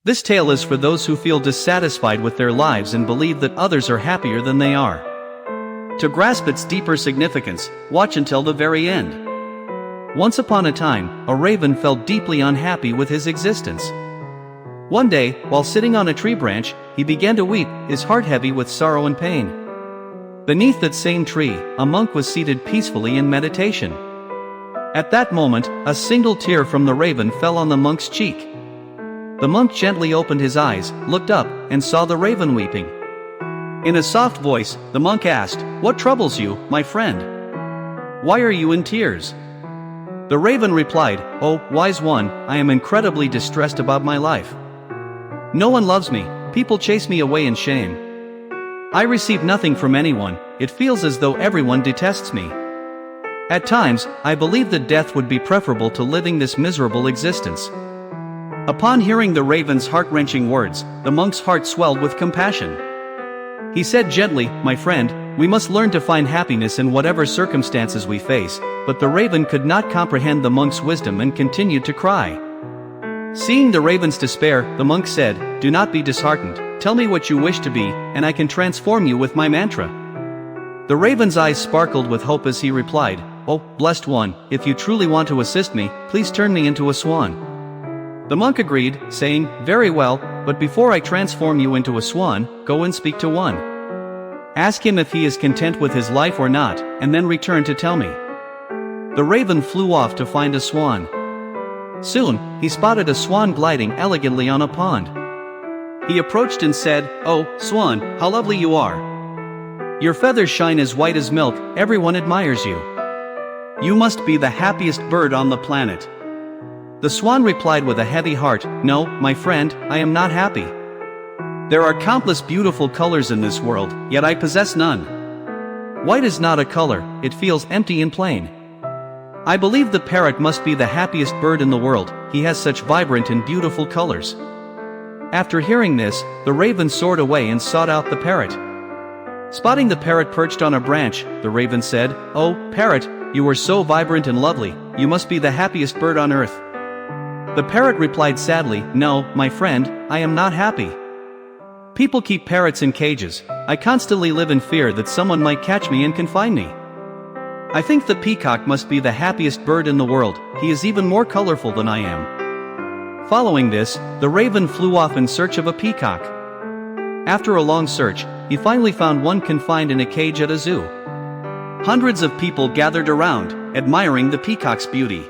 This tale is for those who feel dissatisfied with their lives and believe that others are happier than they are. To grasp its deeper significance, watch until the very end. Once upon a time, a raven felt deeply unhappy with his existence. One day, while sitting on a tree branch, he began to weep, his heart heavy with sorrow and pain. Beneath that same tree, a monk was seated peacefully in meditation. At that moment, a single tear from the raven fell on the monk's cheek. The monk gently opened his eyes, looked up, and saw the raven weeping. In a soft voice, the monk asked, "What troubles you, my friend? Why are you in tears?" The raven replied, "Oh, wise one, I am incredibly distressed about my life. No one loves me, people chase me away in shame. I receive nothing from anyone, it feels as though everyone detests me. At times, I believe that death would be preferable to living this miserable existence." Upon hearing the raven's heart-wrenching words, the monk's heart swelled with compassion. He said gently, "My friend, we must learn to find happiness in whatever circumstances we face," but the raven could not comprehend the monk's wisdom and continued to cry. Seeing the raven's despair, the monk said, "Do not be disheartened, tell me what you wish to be, and I can transform you with my mantra." The raven's eyes sparkled with hope as he replied, "Oh, blessed one, if you truly want to assist me, please turn me into a swan." The monk agreed, saying, "Very well, but before I transform you into a swan, go and speak to one. Ask him if he is content with his life or not, and then return to tell me." The raven flew off to find a swan. Soon, he spotted a swan gliding elegantly on a pond. He approached and said, "Oh, swan, how lovely you are. Your feathers shine as white as milk, everyone admires you. You must be the happiest bird on the planet." The swan replied with a heavy heart, "No, my friend, I am not happy. There are countless beautiful colors in this world, yet I possess none. White is not a color, it feels empty and plain. I believe the parrot must be the happiest bird in the world, he has such vibrant and beautiful colors." After hearing this, the raven soared away and sought out the parrot. Spotting the parrot perched on a branch, the raven said, "Oh, parrot, you are so vibrant and lovely, you must be the happiest bird on earth." The parrot replied sadly, "No, my friend, I am not happy. People keep parrots in cages, I constantly live in fear that someone might catch me and confine me. I think the peacock must be the happiest bird in the world, he is even more colorful than I am." Following this, the raven flew off in search of a peacock. After a long search, he finally found one confined in a cage at a zoo. Hundreds of people gathered around, admiring the peacock's beauty.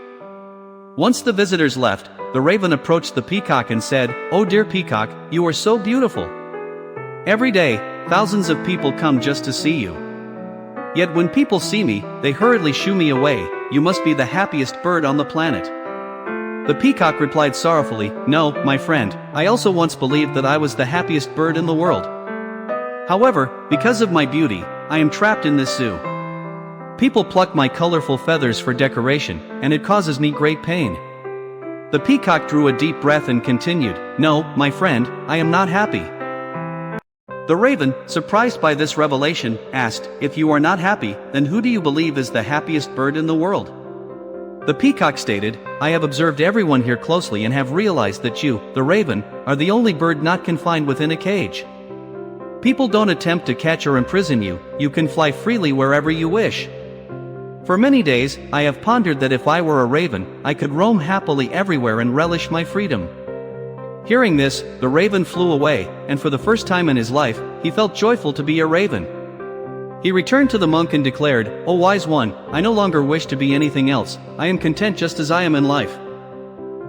Once the visitors left, the raven approached the peacock and said, "Oh dear peacock, you are so beautiful. Every day, thousands of people come just to see you. Yet when people see me, they hurriedly shoo me away, you must be the happiest bird on the planet." The peacock replied sorrowfully, "No, my friend, I also once believed that I was the happiest bird in the world. However, because of my beauty, I am trapped in this zoo. People pluck my colorful feathers for decoration, and it causes me great pain." The peacock drew a deep breath and continued, "No, my friend, I am not happy." The raven, surprised by this revelation, asked, "If you are not happy, then who do you believe is the happiest bird in the world?" The peacock stated, "I have observed everyone here closely and have realized that you, the raven, are the only bird not confined within a cage. People don't attempt to catch or imprison you, you can fly freely wherever you wish. For many days, I have pondered that if I were a raven, I could roam happily everywhere and relish my freedom." Hearing this, the raven flew away, and for the first time in his life, he felt joyful to be a raven. He returned to the monk and declared, "O wise one, I no longer wish to be anything else, I am content just as I am in life."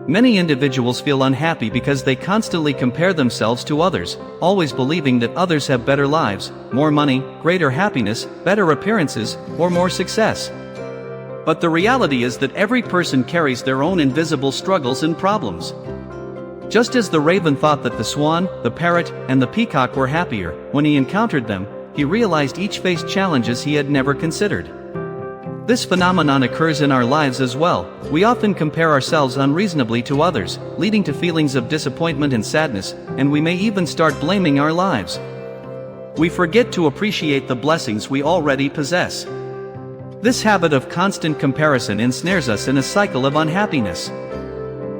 Many individuals feel unhappy because they constantly compare themselves to others, always believing that others have better lives, more money, greater happiness, better appearances, or more success. But the reality is that every person carries their own invisible struggles and problems. Just as the raven thought that the swan, the parrot, and the peacock were happier, when he encountered them, he realized each faced challenges he had never considered. This phenomenon occurs in our lives as well. We often compare ourselves unreasonably to others, leading to feelings of disappointment and sadness, and we may even start blaming our lives. We forget to appreciate the blessings we already possess. This habit of constant comparison ensnares us in a cycle of unhappiness.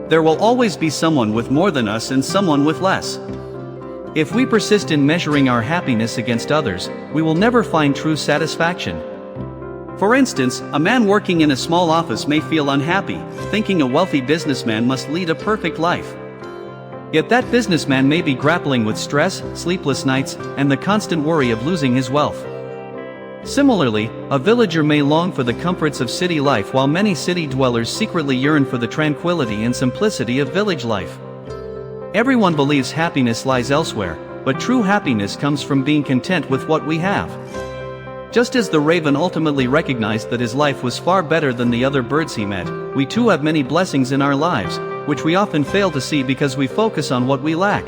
There will always be someone with more than us and someone with less. If we persist in measuring our happiness against others, we will never find true satisfaction. For instance, a man working in a small office may feel unhappy, thinking a wealthy businessman must lead a perfect life. Yet that businessman may be grappling with stress, sleepless nights, and the constant worry of losing his wealth. Similarly, a villager may long for the comforts of city life while many city dwellers secretly yearn for the tranquility and simplicity of village life. Everyone believes happiness lies elsewhere, but true happiness comes from being content with what we have. Just as the raven ultimately recognized that his life was far better than the other birds he met, we too have many blessings in our lives, which we often fail to see because we focus on what we lack.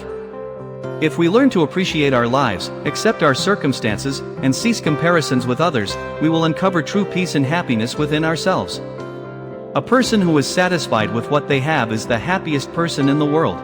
If we learn to appreciate our lives, accept our circumstances, and cease comparisons with others, we will uncover true peace and happiness within ourselves. A person who is satisfied with what they have is the happiest person in the world.